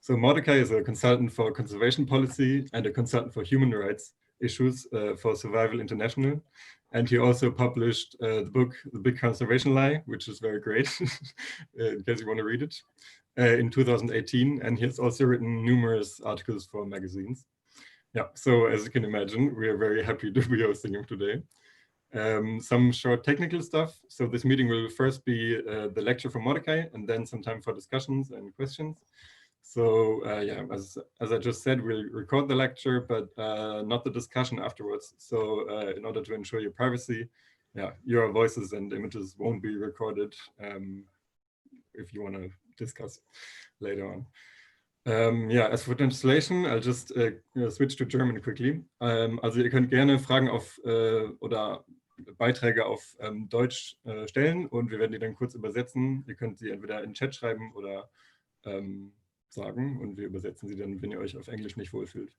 So Mordecai is a consultant for conservation policy and a consultant for human rights issues for Survival International. And he also published the book, The Big Conservation Lie, which is very great, in case you want to read it, in 2018. And he has also written numerous articles for magazines. Yeah, so as you can imagine, we are very happy to be hosting him today. Some short technical stuff. So this meeting will first be the lecture from Mordecai, and then some time for discussions and questions. So yeah, as I just said, we'll record the lecture, but not the discussion afterwards. So in order to ensure your privacy, yeah, your voices and images won't be recorded if you want to discuss later on. Ja, as for translation, I'll just switch to German quickly. Also ihr könnt gerne Fragen auf oder Beiträge auf Deutsch stellen und wir werden die dann kurz übersetzen. Ihr könnt sie entweder in den Chat schreiben oder sagen und wir übersetzen sie dann, wenn ihr euch auf Englisch nicht wohlfühlt.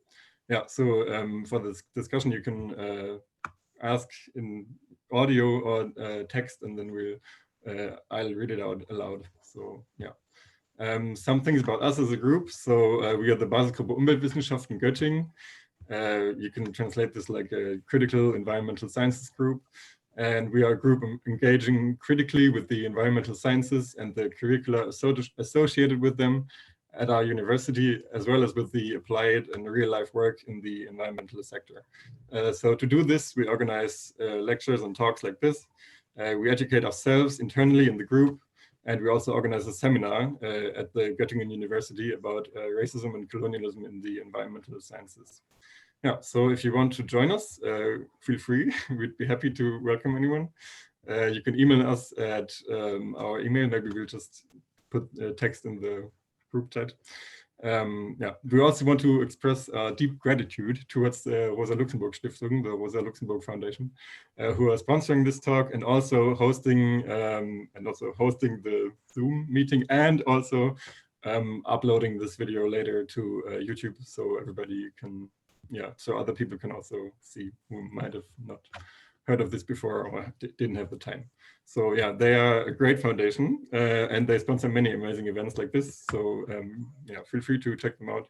Yeah, so for this discussion you can ask in audio or text and then I'll read it out aloud. So yeah. Some things about us as a group. So we are the Basisgruppe Umweltwissenschaften Göttingen. You can translate this like a critical environmental sciences group. And we are a group engaging critically with the environmental sciences and the curricula associated with them at our university, as well as with the applied and real-life work in the environmental sector. So to do this, we organize lectures and talks like this. We educate ourselves internally in the group, and we also organize a seminar at the Göttingen University about racism and colonialism in the environmental sciences. Yeah, so if you want to join us, feel free. We'd be happy to welcome anyone. You can email us at our email. Maybe we'll just put text in the group chat. Yeah, we also want to express deep gratitude towards the Rosa-Luxemburg-Stiftung, the Rosa-Luxemburg Foundation, who are sponsoring this talk and also hosting the Zoom meeting and also uploading this video later to YouTube, so everybody can, yeah, so other people can also see who might have not heard of this before or didn't have the time. So yeah, they are a great foundation and they sponsor many amazing events like this. So yeah, feel free to check them out.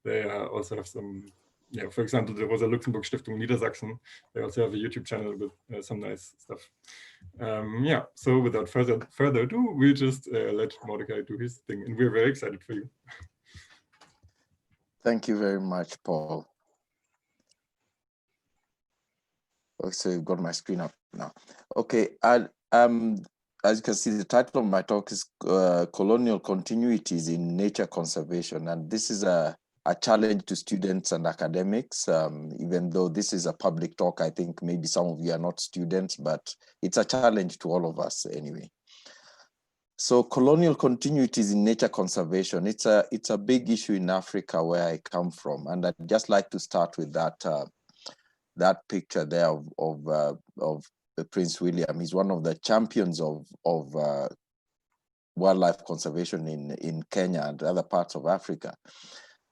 They also have some, yeah, for example, the Rosa-Luxemburg-Stiftung Niedersachsen. They also have a YouTube channel with some nice stuff. Yeah, so without further ado, we'll just let Mordecai do his thing, and we're very excited for you. Thank you very much, Paul. Okay, so you've got my screen up now. Okay, as you can see, the title of my talk is Colonial Continuities in Nature Conservation. And this is a challenge to students and academics. Even though this is a public talk, I think maybe some of you are not students, but it's a challenge to all of us anyway. So colonial continuities in nature conservation, it's a big issue in Africa where I come from. And I'd just like to start with that picture there of Prince William. He's one of the champions of wildlife conservation in Kenya and other parts of Africa.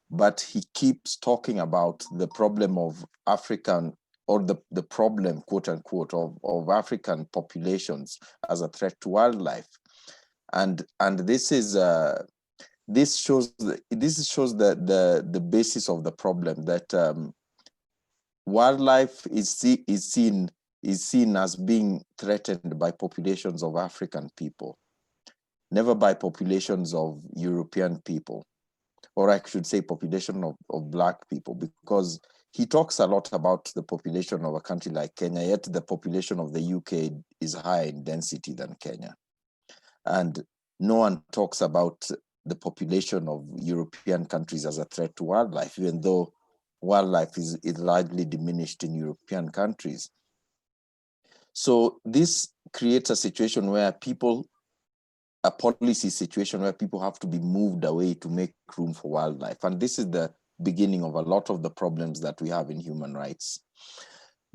But he keeps talking about the problem of African, or the problem, quote unquote, of African populations as a threat to wildlife. And this shows the basis of the problem, that wildlife is seen as being threatened by populations of African people, never by populations of European people, or I should say population of Black people, because he talks a lot about the population of a country like Kenya, yet the population of the UK is higher in density than Kenya. And no one talks about the population of European countries as a threat to wildlife, even though wildlife is largely diminished in European countries. So this creates a situation where a policy situation where people have to be moved away to make room for wildlife. And this is the beginning of a lot of the problems that we have in human rights.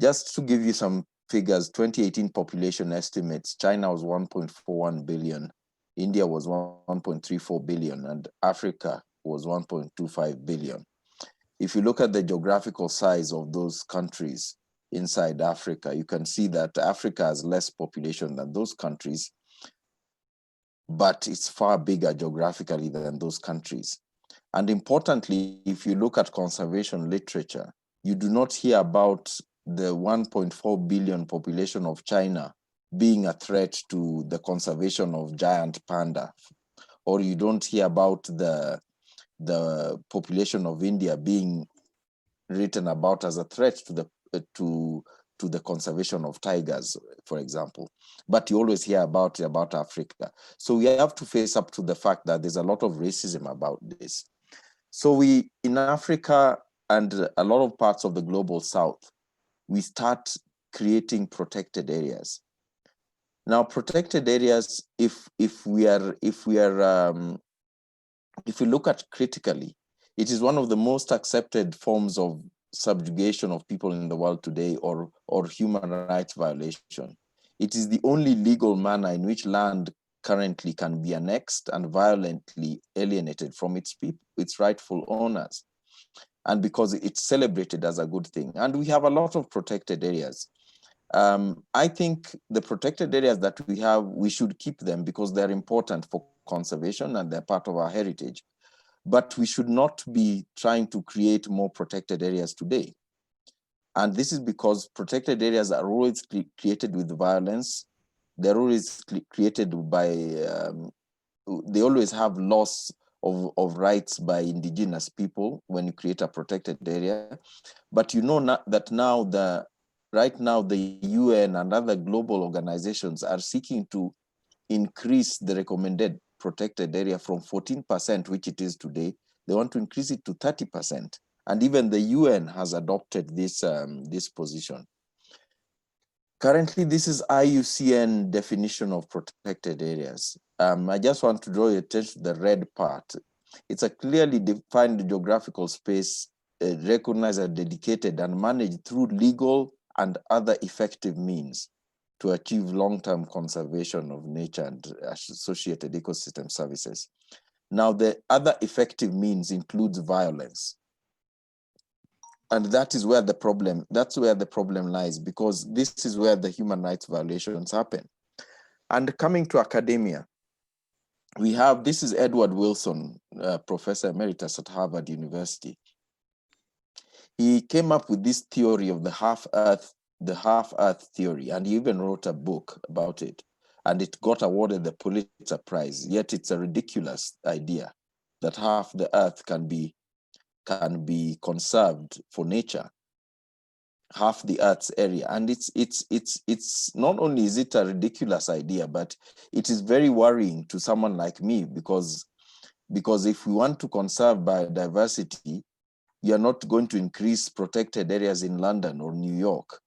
Just to give you some figures, 2018 population estimates, China was 1.41 billion, India was 1.34 billion, and Africa was 1.25 billion. If you look at the geographical size of those countries inside Africa, you can see that Africa has less population than those countries, but it's far bigger geographically than those countries. And importantly, if you look at conservation literature, you do not hear about the 1.4 billion population of China being a threat to the conservation of giant panda, or you don't hear about the population of India being written about as a threat to the conservation of tigers, for example. But you always hear about Africa. So we have to face up to the fact that there's a lot of racism about this. So we, in Africa and a lot of parts of the global south, we start creating protected areas. Now, protected areas, if we look at critically, it is one of the most accepted forms of subjugation of people in the world today, or human rights violation. It is the only legal manner in which land currently can be annexed and violently alienated from its people, its rightful owners, and because it's celebrated as a good thing. And we have a lot of protected areas. I think the protected areas that we have, we should keep them because they're important for conservation and they're part of our heritage. But we should not be trying to create more protected areas today. And this is because protected areas are always created with violence. They're always created by, they always have loss of rights by indigenous people when you create a protected area. But you know that now right now the UN and other global organizations are seeking to increase the recommended protected area from 14%, which it is today. They want to increase it to 30%. And even the UN has adopted this, this position. Currently, this is IUCN definition of protected areas. I just want to draw your attention to the red part. It's a clearly defined geographical space recognized as dedicated and managed through legal and other effective means to achieve long-term conservation of nature and associated ecosystem services. Now, the other effective means includes violence. And that is where the problem, lies, because this is where the human rights violations happen. And coming to academia, we have, this is Edward Wilson, Professor Emeritus at Harvard University. He came up with this theory of the half-Earth theory, and he even wrote a book about it. And it got awarded the Pulitzer Prize, yet it's a ridiculous idea that half the Earth can be conserved for nature, half the Earth's area. And it's not only is it a ridiculous idea, but it is very worrying to someone like me, because if we want to conserve biodiversity, you're not going to increase protected areas in London or New York.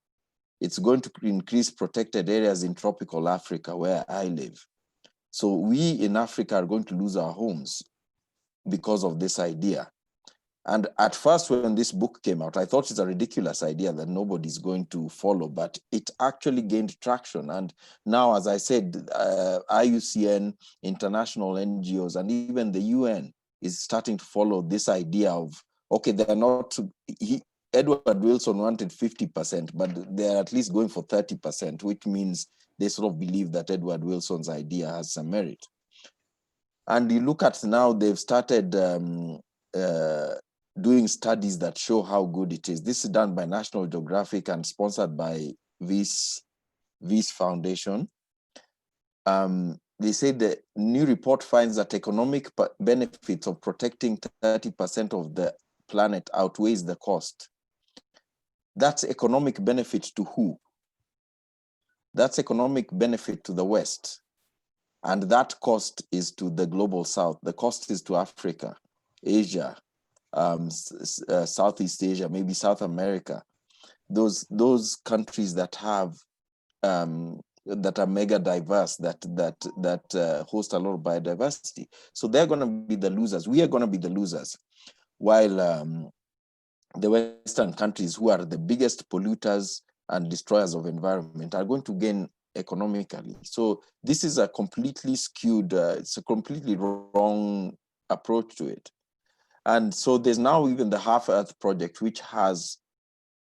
It's going to increase protected areas in tropical Africa, where I live. So we in Africa are going to lose our homes because of this idea. And at first, when this book came out, I thought it's a ridiculous idea that nobody's going to follow, but it actually gained traction. And now, as I said, IUCN, international NGOs, and even the UN is starting to follow this idea of, okay, they're not, Edward Wilson wanted 50%, but they're at least going for 30%, which means they sort of believe that Edward Wilson's idea has some merit. And you look at now, they've started doing studies that show how good it is. This is done by National Geographic and sponsored by Wyss Foundation. They say the new report finds that economic benefits of protecting 30% of the planet outweighs the cost. That's economic benefit to who? That's economic benefit to the West. And that cost is to the global South. The cost is to Africa, Asia, Southeast Asia, maybe South America. Those countries that have that are mega diverse, that host a lot of biodiversity. So they're going to be the losers. We are going to be the losers, while the Western countries, who are the biggest polluters and destroyers of environment, are going to gain economically. So this is a completely skewed, it's a completely wrong approach to it. And so there's now even the Half Earth Project, which has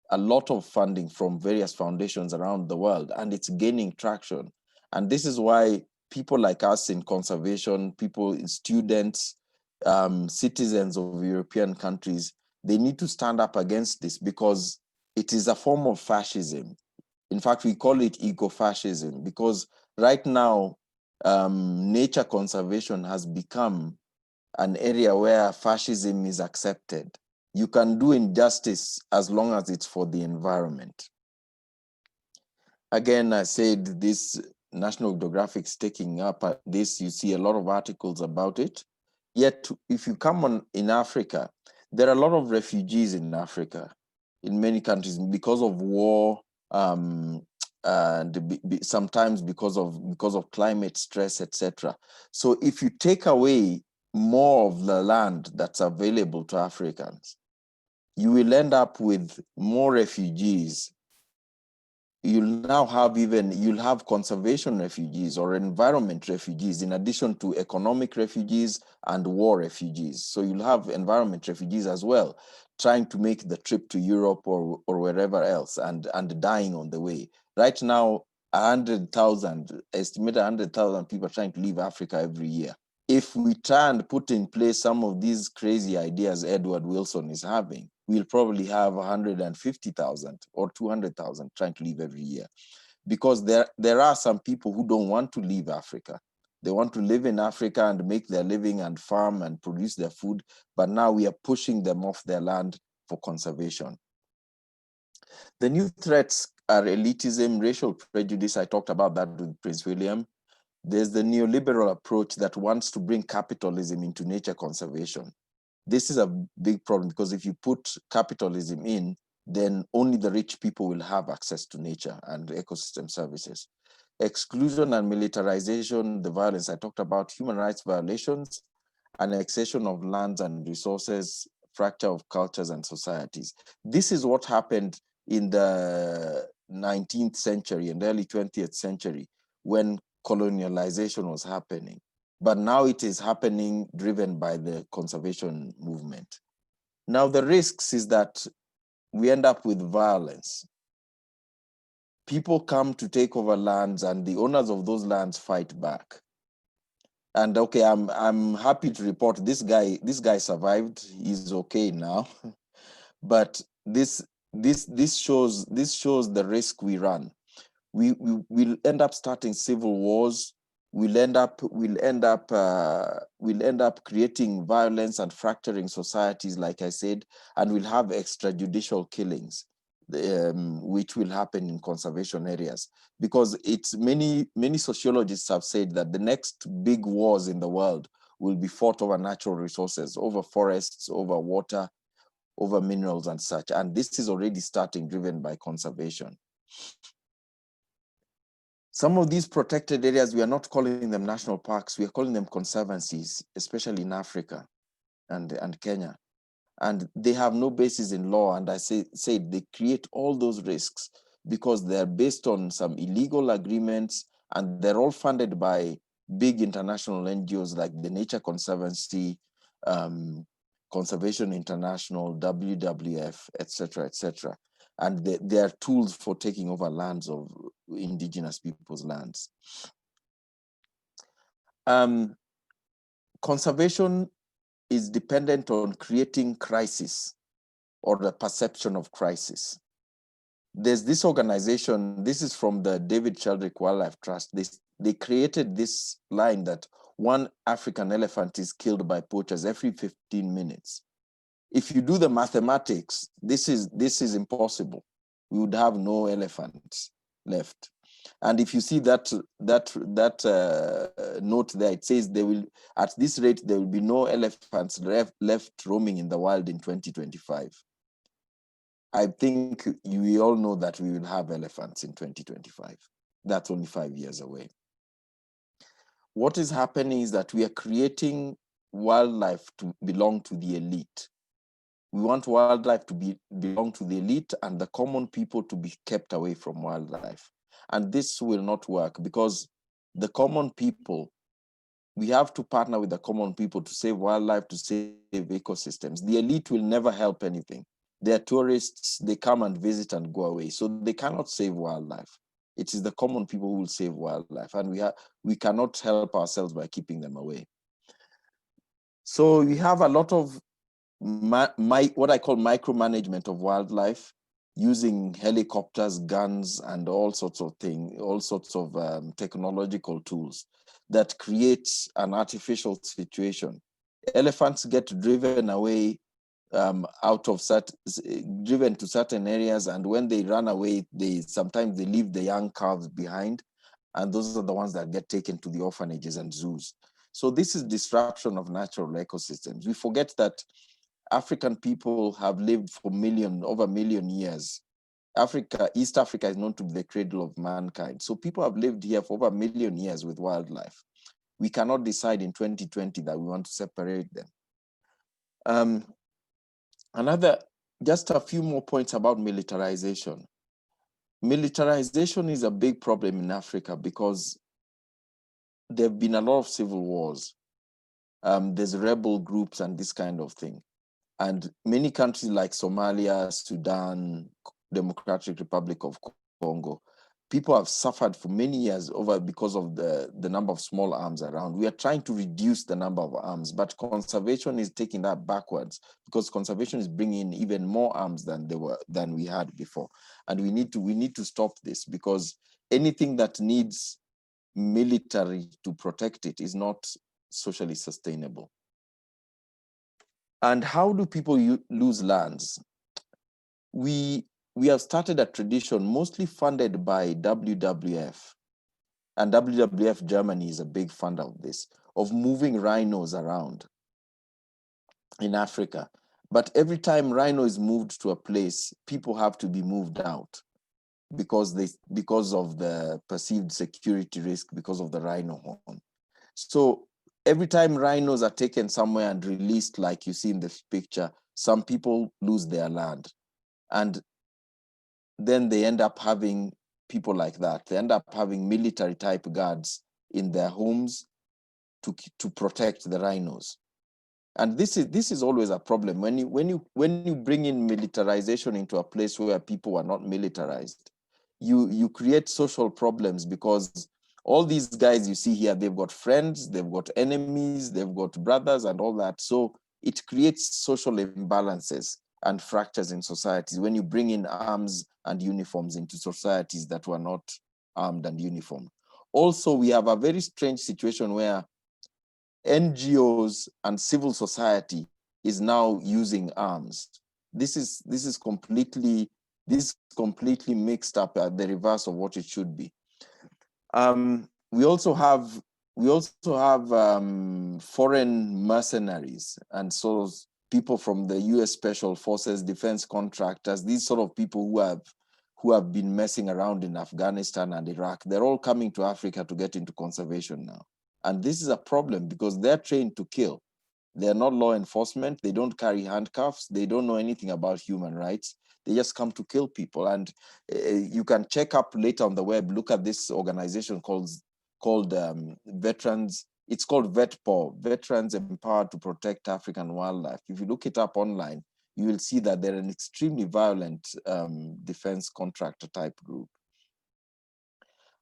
a lot of funding from various foundations around the world, and it's gaining traction. And this is why people like us in conservation, students, citizens of European countries, they need to stand up against this because it is a form of fascism. In fact, we call it eco-fascism because right now, nature conservation has become an area where fascism is accepted. You can do injustice as long as it's for the environment. Again, I said this National Geographic is taking up this. You see a lot of articles about it. Yet, if you come on in Africa, there are a lot of refugees in Africa, in many countries, because of war, and sometimes because of climate stress, etc. So, if you take away more of the land that's available to Africans, you will end up with more refugees. You'll have conservation refugees or environment refugees in addition to economic refugees and war refugees. So you'll have environment refugees as well, trying to make the trip to Europe or wherever else and dying on the way. Right now, 100,000, estimate 100,000 people are trying to leave Africa every year. If we try and put in place some of these crazy ideas Edward Wilson is having, we'll probably have 150,000 or 200,000 trying to leave every year. Because there are some people who don't want to leave Africa. They want to live in Africa and make their living and farm and produce their food, but now we are pushing them off their land for conservation. The new threats are elitism, racial prejudice. I talked about that with Prince William. There's the neoliberal approach that wants to bring capitalism into nature conservation. This is a big problem because if you put capitalism in, then only the rich people will have access to nature and ecosystem services. Exclusion and militarization, the violence I talked about, human rights violations, annexation of lands and resources, fracture of cultures and societies. This is what happened in the 19th century and early 20th century when colonialization was happening. But now it is happening driven by the conservation movement. Now the risks is that we end up with violence. People come to take over lands and the owners of those lands fight back. And okay, I'm happy to report this guy survived. He's okay now. But this shows the risk we run. We'll end up starting civil wars. We'll end up creating violence and fracturing societies, like I said, and we'll have extrajudicial killings, which will happen in conservation areas. Because it's many sociologists have said that the next big wars in the world will be fought over natural resources, over forests, over water, over minerals and such. And this is already starting, driven by conservation. Some of these protected areas, we are not calling them national parks, we are calling them conservancies, especially in Africa and Kenya. And they have no basis in law. And I say they create all those risks because they're based on some illegal agreements and they're all funded by big international NGOs like the Nature Conservancy, Conservation International, WWF, etc., etc. And they are tools for taking over lands of indigenous people's lands. Conservation is dependent on creating crisis or the perception of crisis. There's this organization, this is from the David Sheldrick Wildlife Trust. They created this line that one African elephant is killed by poachers every 15 minutes. If you do the mathematics, this is impossible. We would have no elephants left. And if you see that note there, it says at this rate, there will be no elephants left roaming in the wild in 2025. I think we all know that we will have elephants in 2025. That's only 5 years away. What is happening is that we are creating wildlife to belong to the elite. We want wildlife to belong to the elite and the common people to be kept away from wildlife. And this will not work because the common people, we have to partner with the common people to save wildlife, to save ecosystems. The elite will never help anything. They're tourists, they come and visit and go away. So they cannot save wildlife. It is the common people who will save wildlife. And we cannot help ourselves by keeping them away. So we have a lot of what I call micromanagement of wildlife, using helicopters, guns, and all sorts of things, all sorts of technological tools that creates an artificial situation. Elephants get driven away driven to certain areas, and when they run away, sometimes they leave the young calves behind, and those are the ones that get taken to the orphanages and zoos. So this is disruption of natural ecosystems. We forget that African people have lived for over a million years. East Africa is known to be the cradle of mankind. So people have lived here for over a million years with wildlife. We cannot decide in 2020 that we want to separate them. Just a few more points about militarization. Militarization is a big problem in Africa because there have been a lot of civil wars. There's rebel groups and this kind of thing. And many countries like Somalia, Sudan, Democratic Republic of Congo, people have suffered for many years because of the number of small arms around. We are trying to reduce the number of arms, but conservation is taking that backwards, because conservation is bringing in even more arms than we had before. And we need to stop this, because anything that needs military to protect it is not socially sustainable. And how do people lose lands? We have started a tradition mostly funded by WWF, and WWF Germany is a big funder of this, of moving rhinos around in Africa. But every time rhino is moved to a place, people have to be moved out because of the perceived security risk because of the rhino horn. So every time rhinos are taken somewhere and released, like you see in this picture, some people lose their land. And then they end up having people like that. They end up having military type guards in their homes to protect the rhinos. And this is always a problem. When you bring in militarization into a place where people are not militarized, you create social problems, because all these guys you see here, they've got friends, they've got enemies, they've got brothers and all that. So it creates social imbalances and fractures in societies when you bring in arms and uniforms into societies that were not armed and uniformed. Also, we have a very strange situation where NGOs and civil society is now using arms. This is completely mixed up at the reverse of what it should be. We also have foreign mercenaries, and so people from the US Special Forces, defense contractors, these sort of people who have been messing around in Afghanistan and Iraq, they're all coming to Africa to get into conservation now. And this is a problem because they're trained to kill. They're not law enforcement. They don't carry handcuffs. They don't know anything about human rights. They just come to kill people. And you can check up later on the web, look at this organization called Veterans. It's called VETPAW, Veterans Empowered to Protect African Wildlife. If you look it up online, you will see that they're an extremely violent defense contractor type group.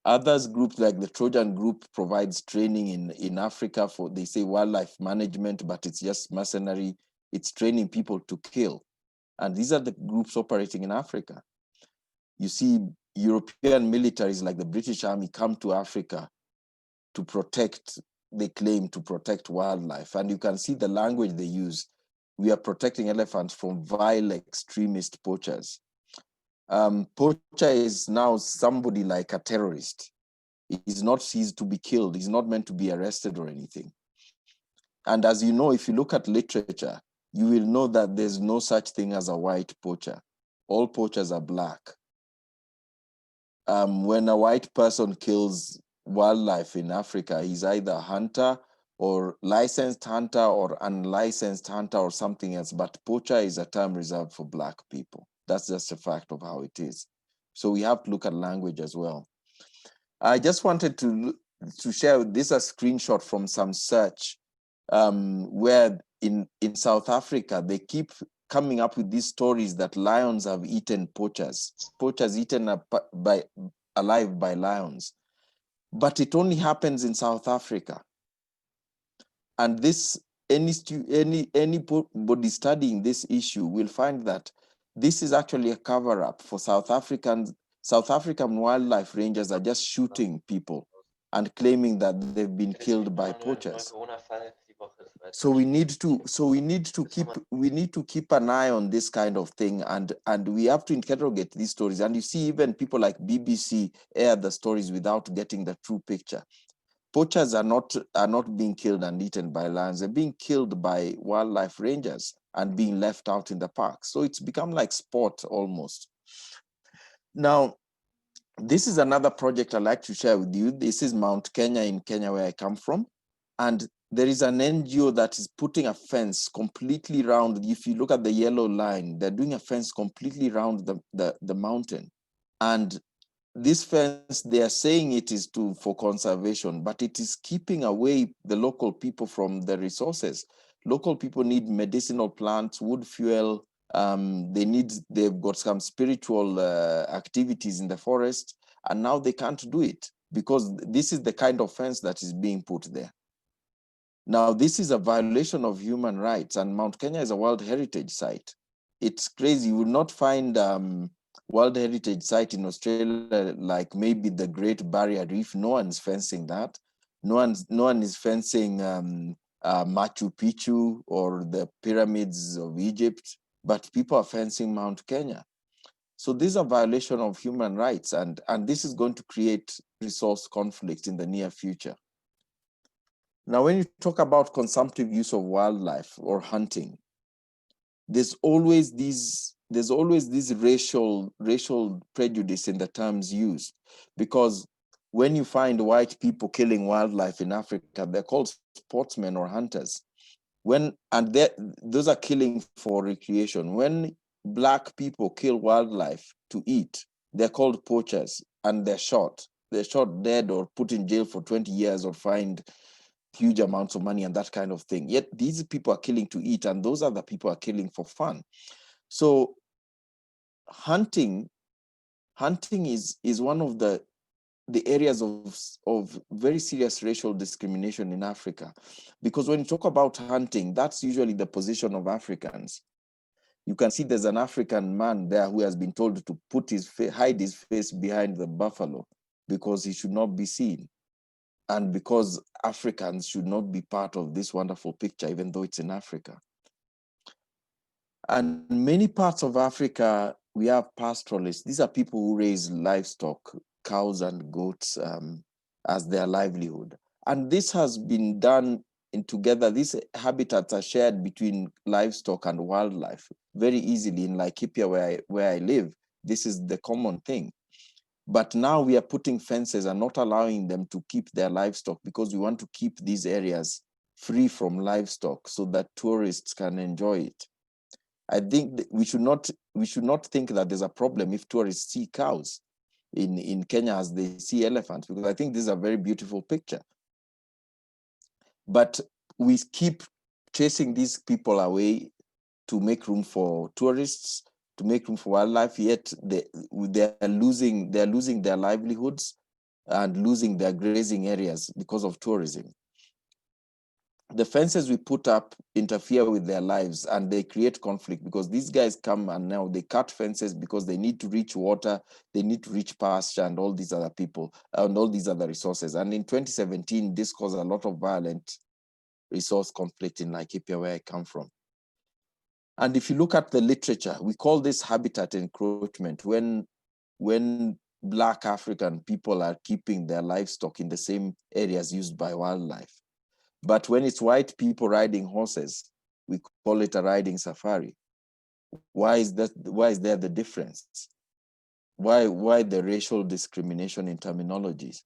Others groups like the Trojan Group provides training in Africa for, they say, wildlife management, but it's just mercenary. It's training people to kill. And these are the groups operating in Africa. You see European militaries like the British Army come to Africa to protect, they claim to protect wildlife. And you can see the language they use. We are protecting elephants from vile extremist poachers. Poacher is now somebody like a terrorist. He's to be killed. He's not meant to be arrested or anything. And as you know, if you look at literature, you will know that there's no such thing as a white poacher. All poachers are black. When a white person kills wildlife in Africa, he's either a hunter or licensed hunter or unlicensed hunter or something else. But poacher is a term reserved for black people. That's just a fact of how it is. So we have to look at language as well. I just wanted to share this a screenshot from some search where in South Africa, they keep coming up with these stories that lions have eaten poachers eaten alive by lions. But it only happens in South Africa. And this anybody studying this issue will find that this is actually a cover-up for South African wildlife rangers are just shooting people and claiming that they've been killed by poachers. So we need to keep an eye on this kind of thing, and we have to interrogate these stories. And you see, even people like BBC air the stories without getting the true picture. Poachers are not being killed and eaten by lions. They're being killed by wildlife rangers and being left out in the park. So it's become like sport almost. Now, this is another project I'd like to share with you. This is Mount Kenya in Kenya, where I come from. And there is an NGO that is putting a fence completely around. If you look at the yellow line, they're doing a fence completely around the mountain. And this fence, they are saying it is for conservation, but it is keeping away the local people from the resources. Local people need medicinal plants, wood fuel. They've got some spiritual activities in the forest, and now they can't do it because this is the kind of fence that is being put there. Now, this is a violation of human rights, and Mount Kenya is a World Heritage Site. It's crazy. You will not find World Heritage Site in Australia like maybe the Great Barrier Reef. No one's fencing that. No one is fencing Machu Picchu or the pyramids of Egypt, but people are fencing Mount Kenya. So this is a violation of human rights, and this is going to create resource conflict in the near future. Now, when you talk about consumptive use of wildlife or hunting, there's always this racial prejudice in the terms used, because when you find white people killing wildlife in Africa, they're called sportsmen or hunters. Those are killing for recreation. When Black people kill wildlife to eat, they're called poachers, and they're shot. They're shot dead or put in jail for 20 years or fined huge amounts of money and that kind of thing. Yet these people are killing to eat, and those other people are killing for fun. So hunting is one of the areas of very serious racial discrimination in Africa, because when you talk about hunting, that's usually the position of Africans. You can see there's an African man there who has been told to hide his face behind the buffalo because he should not be seen. And because Africans should not be part of this wonderful picture, even though it's in Africa. And many parts of Africa, we have pastoralists. These are people who raise livestock, cows and goats as their livelihood. And this has been done together. These habitats are shared between livestock and wildlife very easily. In Laikipia, where I live, this is the common thing. But now we are putting fences and not allowing them to keep their livestock because we want to keep these areas free from livestock so that tourists can enjoy it. I think we should not think that there's a problem if tourists see cows in Kenya as they see elephants, because I think this is a very beautiful picture. But we keep chasing these people away to make room for tourists, to make room for wildlife, yet they're losing their livelihoods and losing their grazing areas because of tourism. The fences we put up interfere with their lives and they create conflict, because these guys come and now they cut fences because they need to reach water, they need to reach pasture and all these other people and all these other resources. And in 2017, this caused a lot of violent resource conflict in Laikipia, where I come from. And if you look at the literature, we call this habitat encroachment when Black African people are keeping their livestock in the same areas used by wildlife. But when it's white people riding horses, we call it a riding safari. Why is there the difference? Why the racial discrimination in terminologies?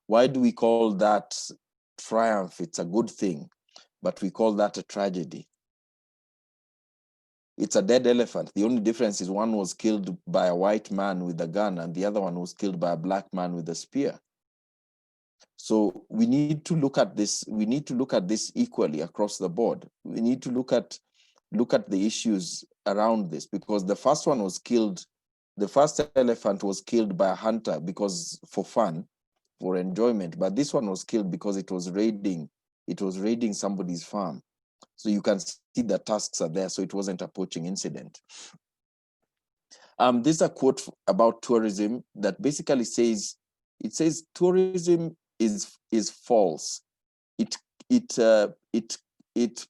Why do we call that triumph? It's a good thing, but we call that a tragedy. It's a dead elephant. The only difference is one was killed by a white man with a gun and the other one was killed by a Black man with a spear. So we need to look at this. We need to look at this equally across the board. We need to look at the issues around this, because the first one was killed. The first elephant was killed by a hunter because for fun, for enjoyment. But this one was killed because it was raiding somebody's farm. So you can see the tusks are there, so it wasn't a poaching incident. This is a quote about tourism that basically says, it says tourism is false. It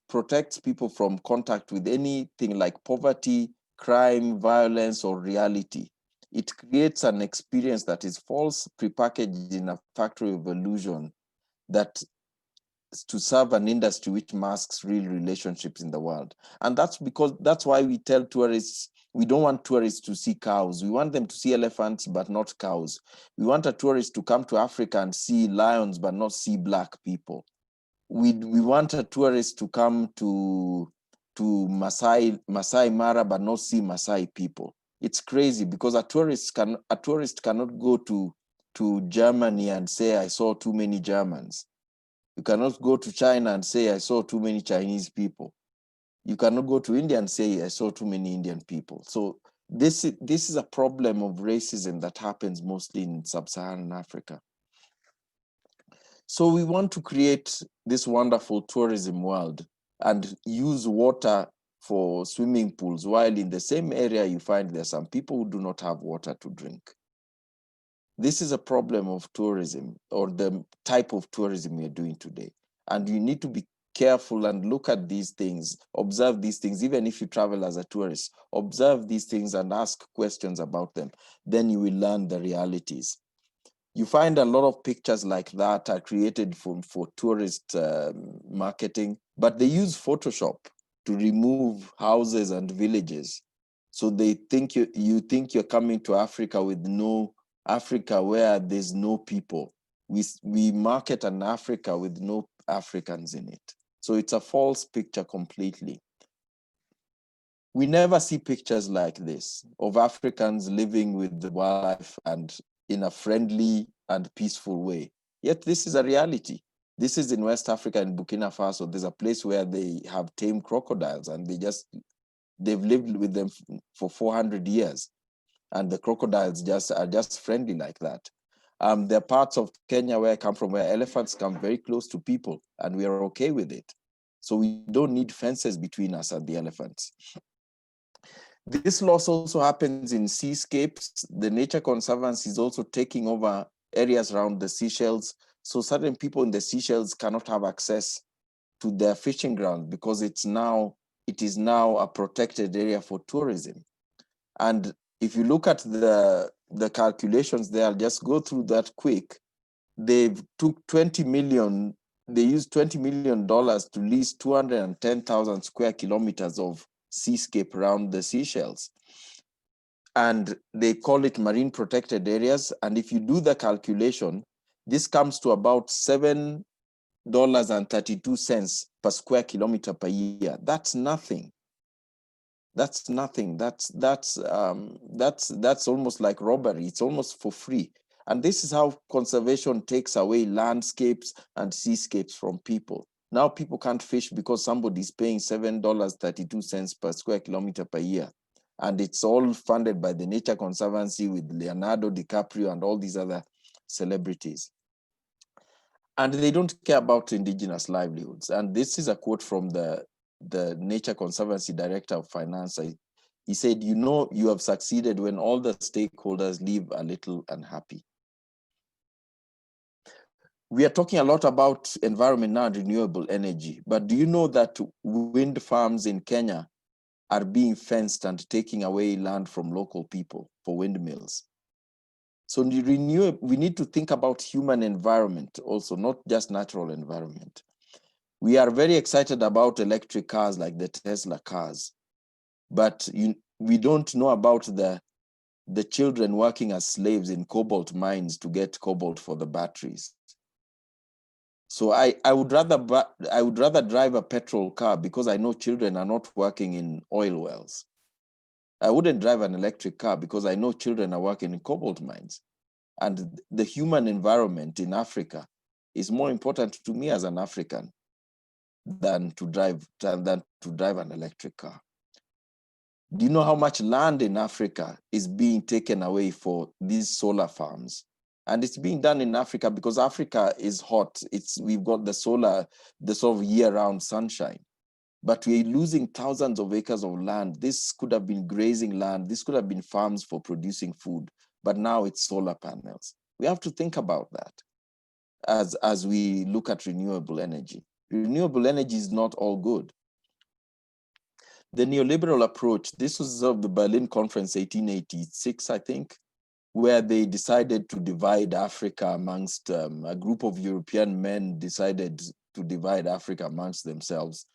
protects people from contact with anything like poverty, crime, violence, or reality. It creates an experience that is false, prepackaged in a factory of illusion that to serve an industry which masks real relationships in the world. And that's why we tell tourists, we don't want tourists to see cows. We want them to see elephants, but not cows. We want a tourist to come to Africa and see lions, but not see black people. We want a tourist to come to Masai Mara, but not see Masai people. It's crazy because a tourist cannot go to Germany and say, I saw too many Germans. You cannot go to China and say, I saw too many Chinese people. You cannot go to India and say, I saw too many Indian people. So this is a problem of racism that happens mostly in sub-Saharan Africa. So we want to create this wonderful tourism world and use water for swimming pools, while in the same area you find there are some people who do not have water to drink. This is a problem of tourism, or the type of tourism we are doing today. And you need to be careful and look at these things, observe these things, even if you travel as a tourist, observe these things and ask questions about them. Then you will learn the realities. You find a lot of pictures like that are created for tourist marketing, but they use Photoshop to remove houses and villages. So they think you think you're coming to Africa with no Africa where there's no people. We market an Africa with no Africans in it. So it's a false picture completely. We never see pictures like this of Africans living with the wildlife and in a friendly and peaceful way. Yet this is a reality. This is in West Africa, in Burkina Faso. There's a place where they have tame crocodiles and they've lived with them for 400 years. And the crocodiles are just friendly like that. There are parts of Kenya where I come from where elephants come very close to people and we are okay with it. So we don't need fences between us and the elephants. This loss also happens in seascapes. The Nature Conservancy is also taking over areas around the seashells. So certain people in the seashells cannot have access to their fishing grounds because it is now a protected area for tourism. And if you look at the calculations there, I'll just go through that quick. They took $20 million, they used $20 million to lease 210,000 square kilometers of seascape around the Seychelles. And they call it marine protected areas. And if you do the calculation, this comes to about $7.32 per square kilometer per year. That's nothing. That's nothing. That's almost like robbery. It's almost for free. And this is how conservation takes away landscapes and seascapes from people. Now people can't fish because somebody's paying $7.32 per square kilometer per year. And it's all funded by the Nature Conservancy with Leonardo DiCaprio and all these other celebrities. And they don't care about indigenous livelihoods. And this is a quote from the Nature Conservancy Director of Finance. He said, you know, you have succeeded when all the stakeholders live a little unhappy. We are talking a lot about environment now and renewable energy, but do you know that wind farms in Kenya are being fenced and taking away land from local people for windmills? So we need to think about human environment also, not just natural environment. We are very excited about electric cars like the Tesla cars, but we don't know about the children working as slaves in cobalt mines to get cobalt for the batteries. So I would rather drive a petrol car because I know children are not working in oil wells. I wouldn't drive an electric car because I know children are working in cobalt mines. And the human environment in Africa is more important to me as an African than to drive an electric car. Do you know how much land in Africa is being taken away for these solar farms? And it's being done in Africa because Africa is hot. We've got the sort of year-round sunshine. but we're losing thousands of acres of land. This could have been grazing land. This could have been farms for producing food, but now it's solar panels. We have to think about that as we look at renewable energy. Renewable energy is not all good. The neoliberal approach, this was of the Berlin Conference 1886, I think, where they decided to divide Africa amongst, a group of European men decided to divide Africa amongst themselves.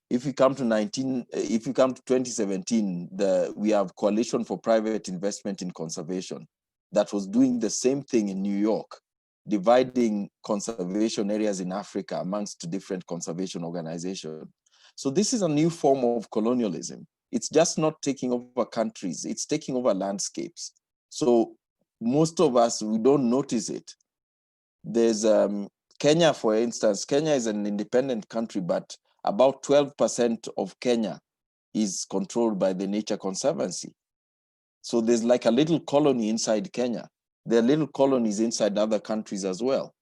If you come to 2017, we have Coalition for Private Investment in Conservation that was doing the same thing in New York, dividing conservation areas in Africa amongst different conservation organizations. So this is a new form of colonialism. It's just not taking over countries, it's taking over landscapes. So most of us, we don't notice it. There's Kenya, for instance. Kenya is an independent country, but about 12% of Kenya is controlled by the Nature Conservancy. So there's like a little colony inside Kenya. There are little colonies inside other countries as well.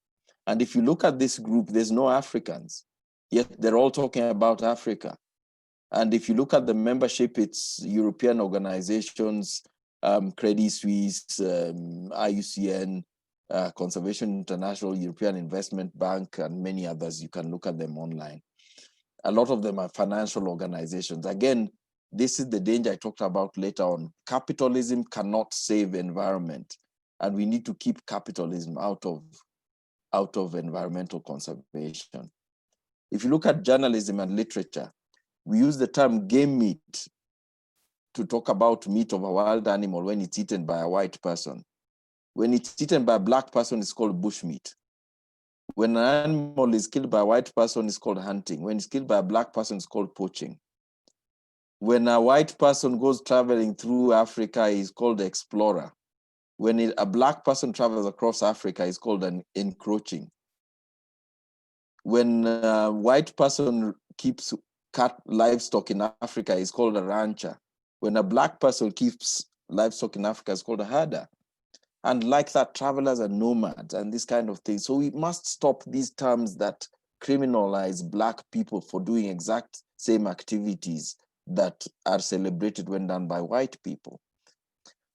And if you look at this group, there's no Africans, yet they're all talking about Africa. And if you look at the membership, it's European organizations, Credit Suisse, IUCN, Conservation International, European Investment Bank, and many others. You can look at them online. A lot of them are financial organizations. Again, this is the danger I talked about later on. Capitalism cannot save environment, and we need to keep capitalism out of environmental conservation. If you look at journalism and literature, we use the term game meat to talk about meat of a wild animal when it's eaten by a white person. When it's eaten by a black person, it's called bushmeat. When an animal is killed by a white person, it's called hunting. When it's killed by a black person, it's called poaching. When a white person goes traveling through Africa, he's called an explorer. When a black person travels across Africa, it's called an encroaching. When a white person keeps livestock in Africa, it's called a rancher. When a black person keeps livestock in Africa, it's called a herder. And like that, travelers are nomads and this kind of thing. So we must stop these terms that criminalize Black people for doing exact same activities that are celebrated when done by white people.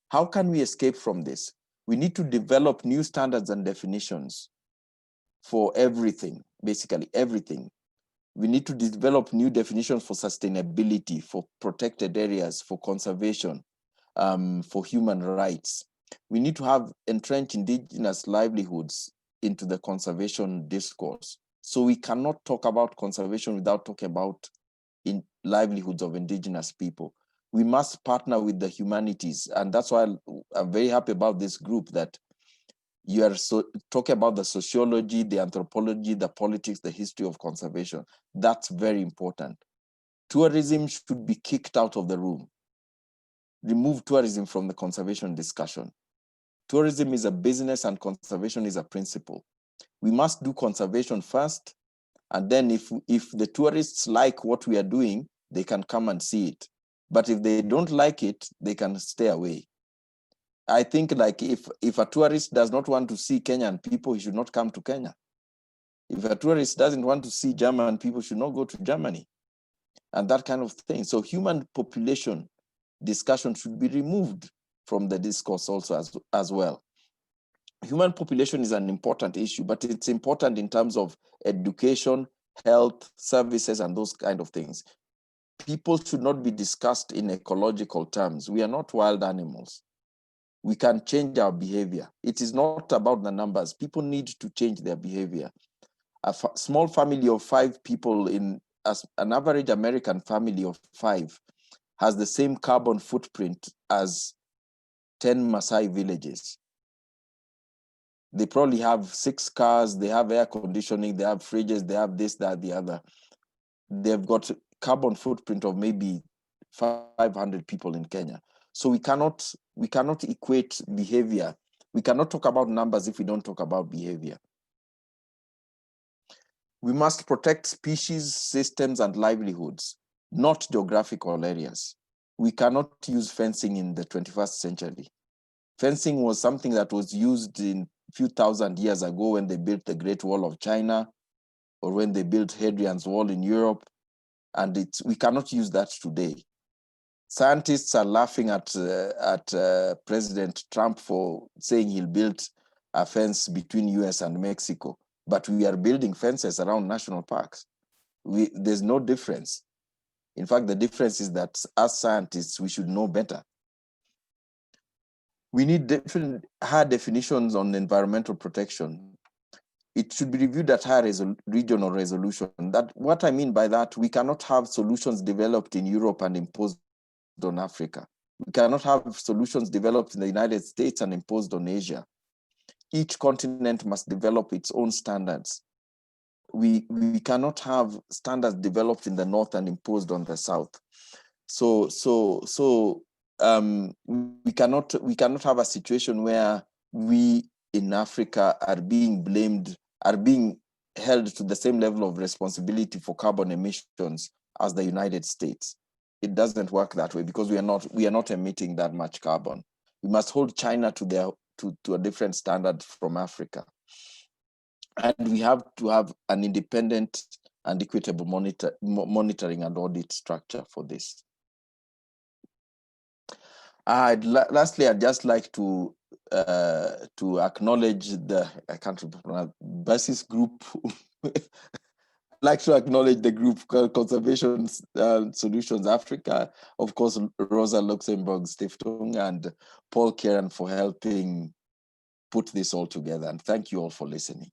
How can we escape from this? We need to develop new standards and definitions for everything, basically everything. We need to develop new definitions for sustainability, for protected areas, for conservation, for human rights. We need to have entrenched indigenous livelihoods into the conservation discourse. So we cannot talk about conservation without talking about livelihoods of indigenous people. We must partner with the humanities. And that's why I'm very happy about this group, that you are talking about the sociology, the anthropology, the politics, the history of conservation. That's very important. Tourism should be kicked out of the room. Remove tourism from the conservation discussion. Tourism is a business and conservation is a principle. We must do conservation first, and then if the tourists like what we are doing, they can come and see it. But if they don't like it, they can stay away. I think like if a tourist does not want to see Kenyan people, he should not come to Kenya. If a tourist doesn't want to see German people, should not go to Germany, and that kind of thing. So human population discussion should be removed from the discourse also as well. Human population is an important issue, but it's important in terms of education, health, services, and those kind of things. People should not be discussed in ecological terms. We are not wild animals. We can change our behavior. It is not about the numbers. People need to change their behavior. A small family of 5 people as an average American family of 5 has the same carbon footprint as 10 Maasai villages. They probably have 6 cars, they have air conditioning, they have fridges, they have this, that, the other. They've got carbon footprint of maybe 500 people in Kenya. So we cannot equate behavior. We cannot talk about numbers if we don't talk about behavior. We must protect species, systems, and livelihoods, not geographical areas. We cannot use fencing in the 21st century. Fencing was something that was used in a few thousand years ago when they built the Great Wall of China, or when they built Hadrian's Wall in Europe. And we cannot use that today. Scientists are laughing at President Trump for saying he'll build a fence between US and Mexico, but we are building fences around national parks. There's no difference. In fact, the difference is that as scientists, we should know better. We need different hard definitions on environmental protection. It should be reviewed at higher regional resolution. That, what I mean by that, we cannot have solutions developed in Europe and imposed on Africa. We cannot have solutions developed in the United States and imposed on Asia. Each continent must develop its own standards. We cannot have standards developed in the North and imposed on the South. We cannot have a situation where we in Africa are being blamed, are being held to the same level of responsibility for carbon emissions as the United States. It doesn't work that way because we are not emitting that much carbon. We must hold China to a different standard from Africa. And we have to have an independent and equitable monitoring and audit structure for this. Lastly, I'd just like to acknowledge I can't pronounce, Basisgruppe. I'd like to acknowledge the group Conservation Solutions Africa, of course, Rosa-Luxemburg-Stiftung, and Paul Kieran for helping put this all together. And thank you all for listening.